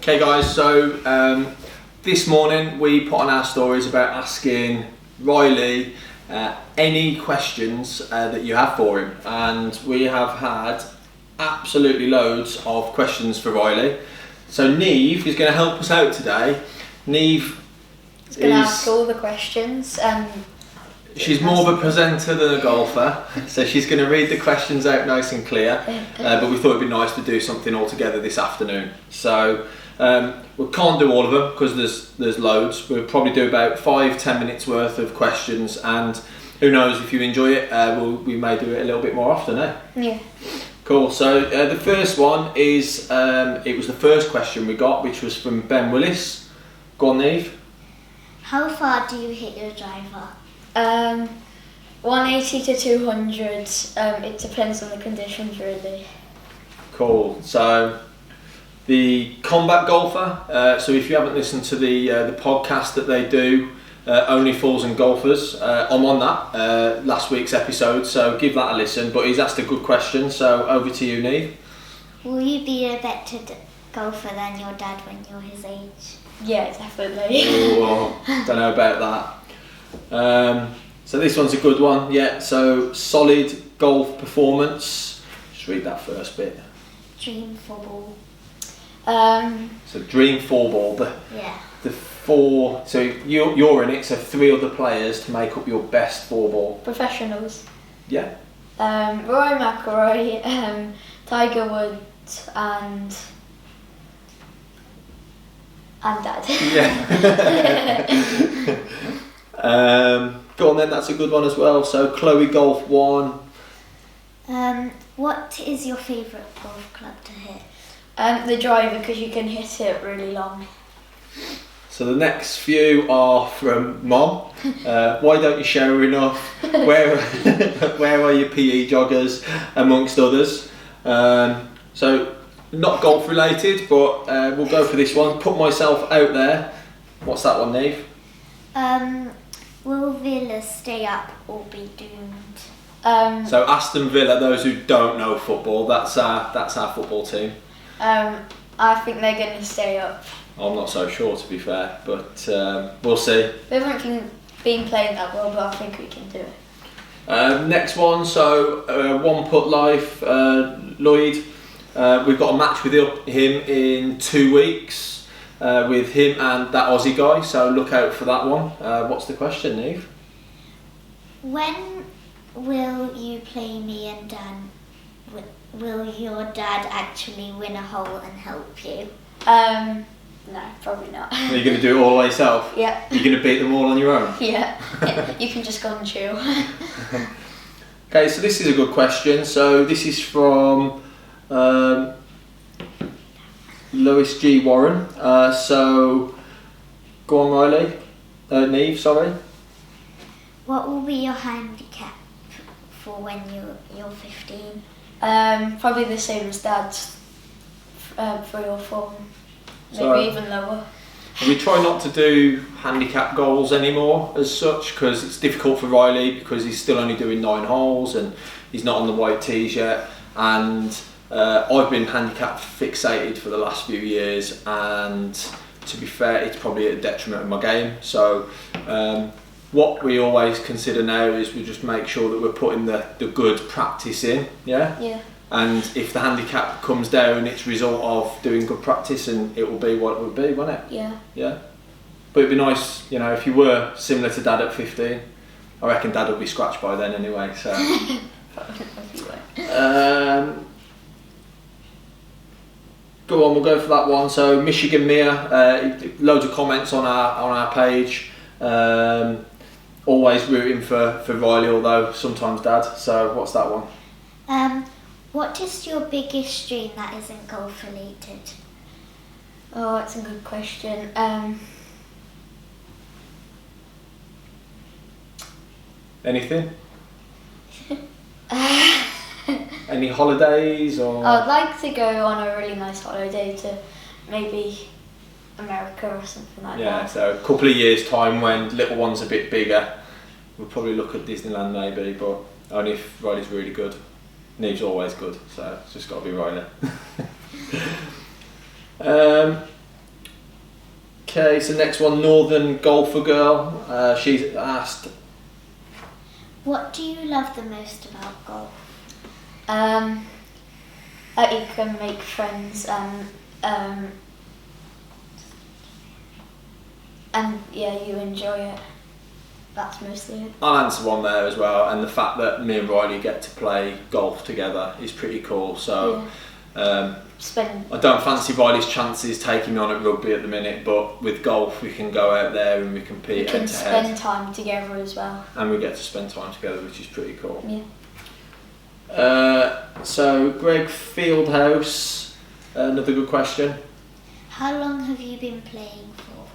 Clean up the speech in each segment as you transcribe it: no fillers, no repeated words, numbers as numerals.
Okay guys, so this morning we put on our stories about asking Riley any questions that you have for him, and we have had absolutely loads of questions for Riley. So Niamh is going to help us out today. Niamh is going to ask all the questions. She's more of a presenter than a golfer, so she's going to read the questions out nice and clear, but we thought it'd be nice to do something all together this afternoon. So we can't do all of them because there's loads. We'll probably do about 5-10 minutes worth of questions, and who knows, if you enjoy it, we may do it a little bit more often, eh? Yeah. Cool, so the first one is, it was the first question we got, which was from Ben Willis. Go on, Niamh. How far do you hit your driver? 180 to 200, it depends on the conditions really. Cool, so the combat golfer, so if you haven't listened to the podcast that they do, Only Fools and Golfers, I'm on that, last week's episode, so give that a listen, but he's asked a good question, so over to you, Niamh. Will you be a better golfer than your dad when you're his age? Yeah, definitely. Oh, don't know about that. So this one's a good one, yeah, so solid golf performance. Just read that first bit. Dream football. So dream four ball, the four, so you're in it, so 3 other players to make up your best 4 ball. Professionals. Yeah. Rory McIlroy, Tiger Woods and Dad. Yeah. Go on then, that's a good one as well. So Chloe Golf 1. What is your favourite golf club to hit? The driver, because you can hit it really long. So the next few are from Mom. Why don't you shower enough? Where are your PE joggers, amongst others. So not golf related, but we'll go for this one. Put myself out there. What's that one, Niamh? Will Villa stay up or be doomed? So Aston Villa, those who don't know football, that's our football team. I think they're going to stay up. I'm not so sure, to be fair, but we'll see. We haven't been playing that well, but I think we can do it. Next one, so One Putt Life, Lloyd. We've got a match with him in 2 weeks with him and that Aussie guy, so look out for that one. What's the question, Niamh? When will you play me and Dan? Will your dad actually win a hole and help you? No, probably not. Are you going to do it all by yourself? Yeah. You're going to beat them all on your own? Yeah. You can just go and chill. Okay, so this is a good question. So this is from Lois G. Warren. So go on, Riley. Niamh, sorry. What will be your handicap for when you're 15? Probably the same as Dad's, 3 or 4, maybe So, even lower. We try not to do handicap goals anymore as such, because it's difficult for Riley because he's still only doing 9 holes and he's not on the white tees yet, and I've been handicap fixated for the last few years, and to be fair, it's probably at the detriment of my game. So what we always consider now is we just make sure that we're putting the good practice in, yeah? Yeah. And if the handicap comes down, it's a result of doing good practice, and it will be what it will be, won't it? Yeah. Yeah. But it'd be nice, you know, if you were similar to Dad at 15. I reckon Dad will be scratched by then anyway, so. Go on, we'll go for that one. So Michigan Mia, loads of comments on our page. Always rooting for Riley, although sometimes Dad. So what's that one? What is your biggest dream that isn't golf related? Oh, that's a good question. Anything? Any holidays or? I'd like to go on a really nice holiday to maybe America or something like that. Yeah, so a couple of years' time when little one's a bit bigger, we'll probably look at Disneyland maybe, but only if Riley's really good. Niamh's always good, so it's just got to be Riley. Okay, so next one, Northern Golfer Girl. She's asked, What do you love the most about golf? That you can make friends and yeah, you enjoy it. That's mostly it. I'll answer one there as well, and the fact that me and Riley get to play golf together is pretty cool. So I don't fancy Riley's chances taking me on at rugby at the minute, but with golf we can go out there and we compete head to head. We can spend time together as well. And we get to spend time together, which is pretty cool. Yeah. So Greg Fieldhouse, another good question. How long have you been playing for?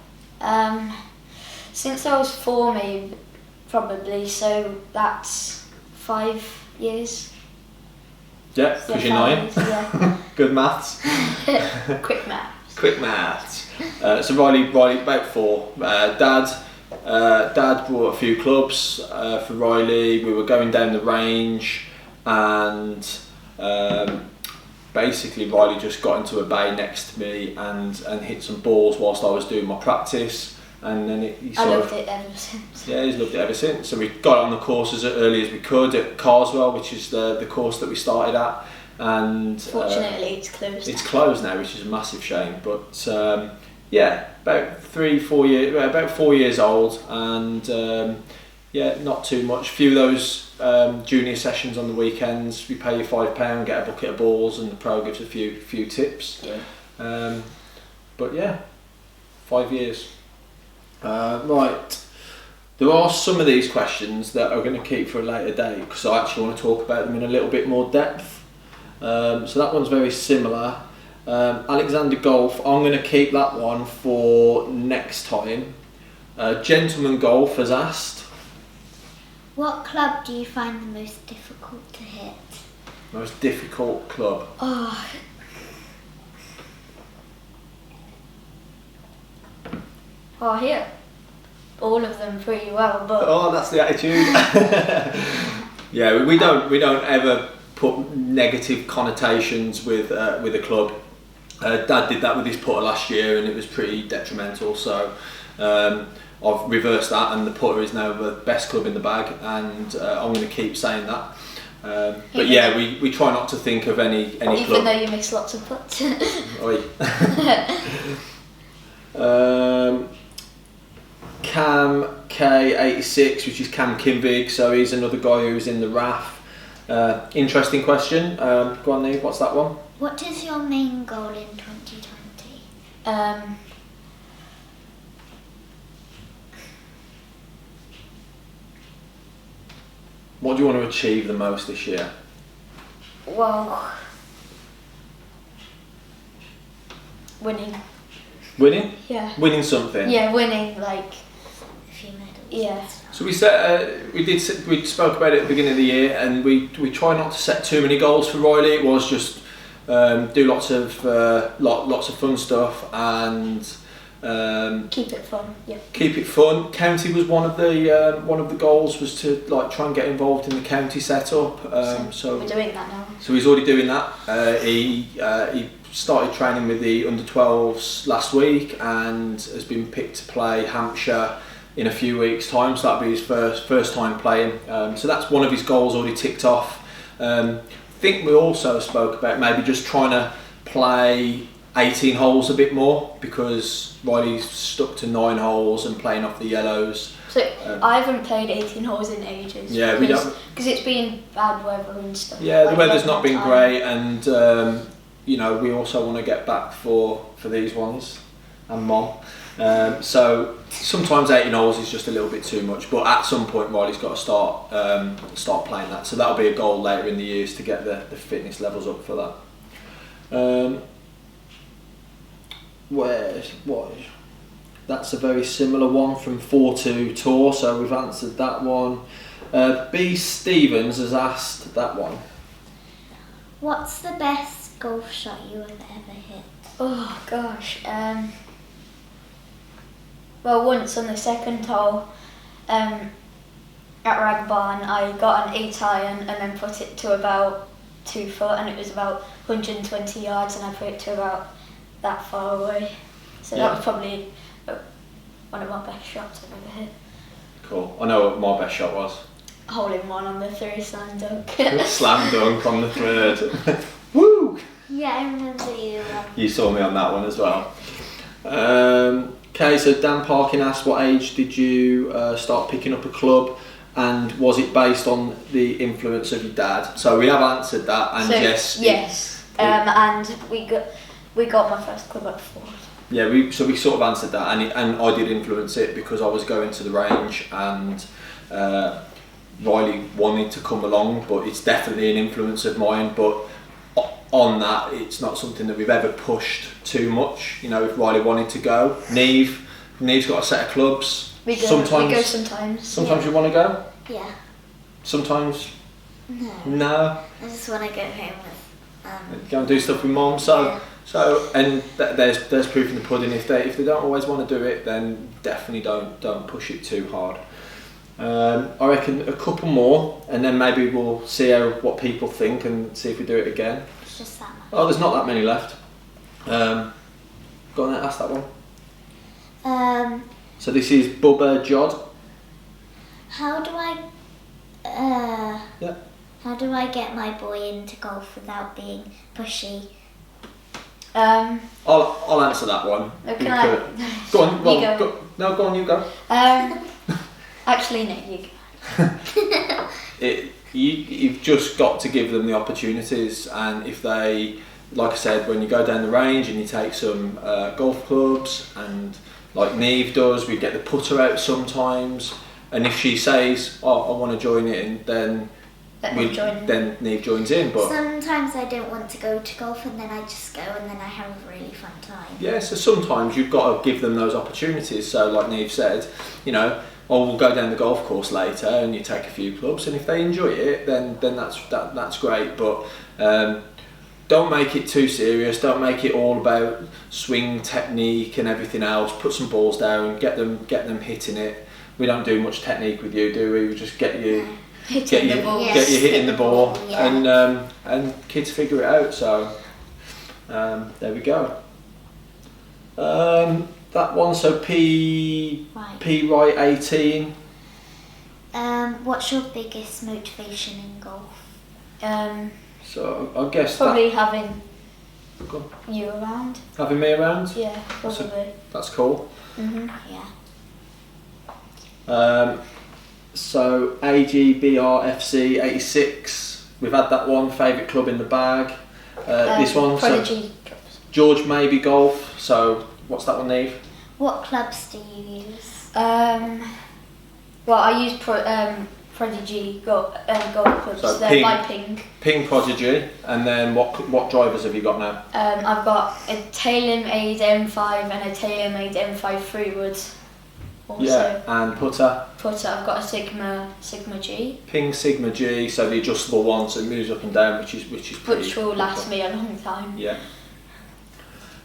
Since I was 4 maybe, probably, so that's 5 years. Yeah, because you're 9. Years, yeah. Good maths. Quick maths. Quick maths. So Riley about 4. Dad brought a few clubs for Riley. We were going down the range, and basically Riley just got into a bay next to me and hit some balls whilst I was doing my practice, and then I loved it ever since. Yeah, he's loved it ever since. So we got on the courses as early as we could at Carswell, which is the course that we started at, and fortunately it's closed. It's closed now, which is a massive shame. But yeah, about 4 years old, and yeah, not too much. A few of those junior sessions on the weekends. We pay you £5, get a bucket of balls, and the pro gives a few tips. Yeah. But yeah, 5 years. Right, there are some of these questions that are going to keep for a later date because I actually want to talk about them in a little bit more depth. So that one's very similar. Alexander Golf, I'm going to keep that one for next time. Gentleman Golf has asked, What club do you find the most difficult to hit? most difficult club. Oh, here. All of them pretty well, but Oh, that's the attitude. Yeah, we don't ever put negative connotations with a club. Dad did that with his putter last year, and it was pretty detrimental. So I've reversed that, and the putter is now the best club in the bag, and I'm going to keep saying that. But yeah, we try not to think of any club. even though you miss lots of putts. Oi. Cam K86, which is Cam Kinvig, so he's another guy who's in the RAF. Interesting question. Go on, Niamh, what's that one? What is your main goal in 2020? What do you want to achieve the most this year? Well, winning. Winning? Yeah. Winning something? Yeah, winning, like, A few medals. yeah. So we spoke about it at the beginning of the year, and we try not to set too many goals for Riley. It was just do lots of fun stuff and Keep it fun. Yeah. keep it fun. County was one of the goals, was to like try and get involved in the county setup. So we're doing that now. So he's already doing that. He started training with the under 12s last week and has been picked to play Hampshire in a few weeks' time. So that'll be his first time playing. So that's one of his goals already ticked off. I think we also spoke about maybe just trying to play 18 holes a bit more, because Riley's stuck to 9 holes and playing off the yellows. So I haven't played 18 holes in ages. Yeah, we don't. Because it's been bad weather and stuff. Yeah, the like weather's not been time. great, and you know, we also want to get back for these ones, and Mom. So sometimes 18 holes is just a little bit too much, but at some point Riley's got to start playing that. So that'll be a goal later in the years to get the fitness levels up for that. That's a very similar one from 4-2 Tour, so we've answered that one. B. Stevens has asked that one. What's the best golf shot you have ever hit? Oh gosh. Well, once on the second hole at Ragbarn, I got an 8 iron and then put it to about 2 foot, and it was about 120 yards, and I put it to about that far away. So Yeah. that was probably one of my best shots I've ever hit. Cool. I know what my best shot was. Hole in one on the 3 slam dunk. Slam dunk on the 3rd. Woo! Yeah, I remember you. You saw me on that one as well. Okay, so Dan Parkin asked, what age did you start picking up a club, and was it based on the influence of your dad? So we have answered that, and yes. And we got my first club at 4. Yeah, we sort of answered that, and I did influence it because I was going to the range, and Riley wanted to come along, but it's definitely an influence of mine. But on that, it's not something that we've ever pushed too much. You know, if Riley wanted to go, Niamh's got a set of clubs. We go sometimes. Sometimes you want to go. Yeah. Sometimes. No. No. I just want to go home with. Go and do stuff with mum. And there's proof in the pudding. If they don't always want to do it, then definitely don't push it too hard. I reckon a couple more, and then maybe we'll see what people think and see if we do it again. It's just that much. Oh, there's not that many left. Go on then, ask that one. So this is Bubba Jod. How do I? Yeah. How do I get my boy into golf without being pushy? I'll answer that one. Okay. Go on. You go. No, go on. You go. Actually, no, you go. You've just got to give them the opportunities, and if they, like I said, when you go down the range and you take some golf clubs, and like Niamh does, we get the putter out sometimes, and if she says, "Oh, I want to join in," then Niamh joins in. But sometimes I don't want to go to golf, and then I just go, and then I have a really fun time. Yeah, so sometimes you've got to give them those opportunities. So, like Niamh said, you know, we'll go down the golf course later, and you take a few clubs, and if they enjoy it, then that's great. But don't make it too serious. Don't make it all about swing technique and everything else. Put some balls down, get them hitting it. We don't do much technique with you, do we? We just get you hitting the ball, yeah. and kids figure it out. So there we go. That one. So P Right 18. What's your biggest motivation in golf? So I guess probably having you around. Having me around? Yeah, probably. So that's cool. Yeah. So AGBRFC 86. We've had that one. Favourite club in the bag. This one. Prodigy clubs. George Maybe Golf. So what's that one, Niamh? What clubs do you use? Well, I use Prodigy golf clubs. So They're by Ping. Ping Prodigy, and then what drivers have you got now? I've got a TaylorMade M5 and a TaylorMade M5 Freewood. Also. Yeah, and putter. I've got a Sigma G. Ping Sigma G, so the adjustable one, so it moves up and down, which is pretty. Which will last me a long time. Yeah.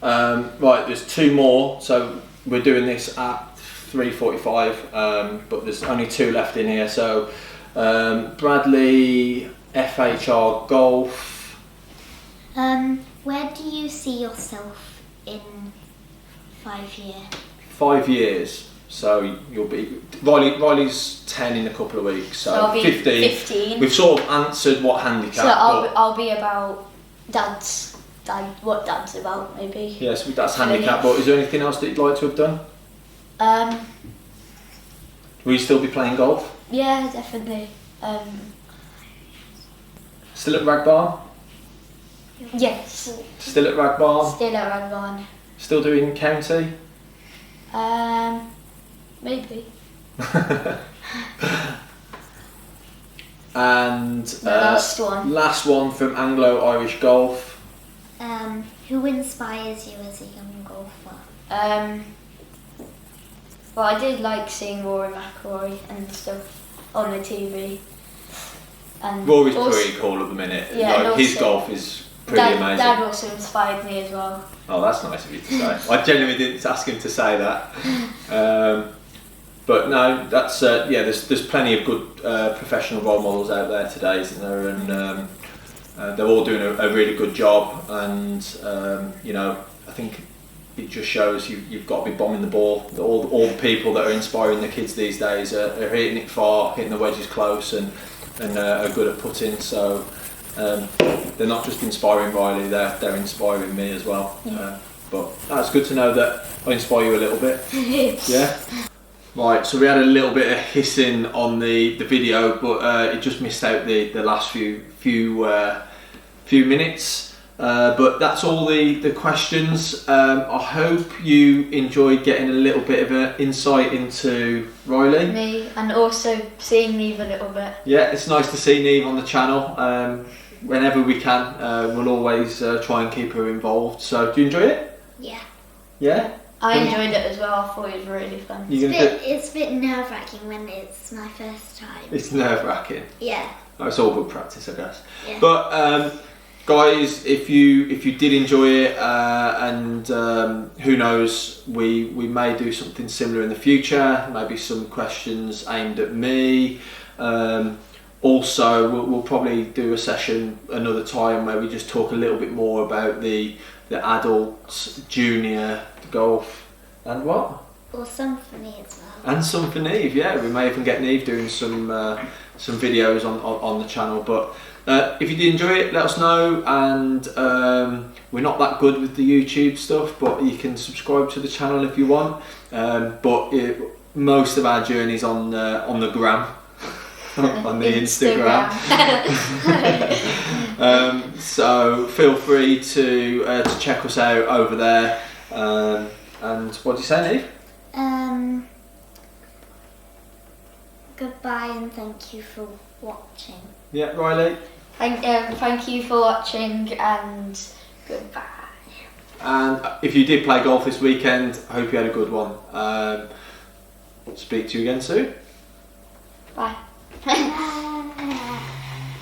Right, there's 2 more. So we're doing this at 3:45, but there's only 2 left in here. So Bradley FHR Golf. Where do you see yourself in 5 years? 5 years. So you'll be Riley's 10 in a couple of weeks. So I'll be 15. We've sort of answered what handicap. So I'll be about what Dad's about maybe. Yes, that's handicap. But is there anything else that you'd like to have done? Will you still be playing golf? Yeah, definitely. Still at Rag Barn? Yes. Still at Rag Barn? Still at Rag Barn. Still doing county? Maybe. And the last one from Anglo Irish Golf. Who inspires you as a young golfer? Well, I did like seeing Rory McIlroy and stuff on the TV. And Rory's pretty cool at the minute. Yeah, his golf is pretty amazing. Dad also inspired me as well. Oh, that's nice of you to say. I genuinely didn't ask him to say that. But no, that's there's plenty of good professional role models out there today, isn't there? And they're all doing a really good job. And I think it just shows you've got to be bombing the ball. All the people that are inspiring the kids these days are hitting it far, hitting the wedges close, and are good at putting. So they're not just inspiring Riley, they're inspiring me as well. Yeah. But that's good to know that I inspire you a little bit. Yeah. Right, so we had a little bit of hissing on the video, but it just missed out the last few minutes. But that's all the questions. I hope you enjoyed getting a little bit of an insight into Riley. Me, and also seeing Niamh a little bit. Yeah, it's nice to see Niamh on the channel. Whenever we can, we'll always try and keep her involved. So, do you enjoy it? Yeah. Yeah? I enjoyed it as well. I thought it was really fun. It's a bit nerve-wracking when it's my first time. It's nerve-wracking. Yeah. Oh, it's all good practice, I guess. Yeah. But guys, if you did enjoy it, and who knows, we may do something similar in the future. Maybe some questions aimed at me. Also, we'll probably do a session another time where we just talk a little bit more about the adult, junior golf, and what? Or some for me as well. And some for Niamh, yeah. We may even get Niamh doing some videos on the channel. But if you did enjoy it, let us know. And we're not that good with the YouTube stuff, but you can subscribe to the channel if you want. But most of our journey's on the gram. On the Instagram. So feel free to check us out over there. And what do you say, Niamh? Goodbye and thank you for watching. Yeah, Riley. Thank you for watching, and goodbye. And if you did play golf this weekend, I hope you had a good one. Speak to you again soon. Bye.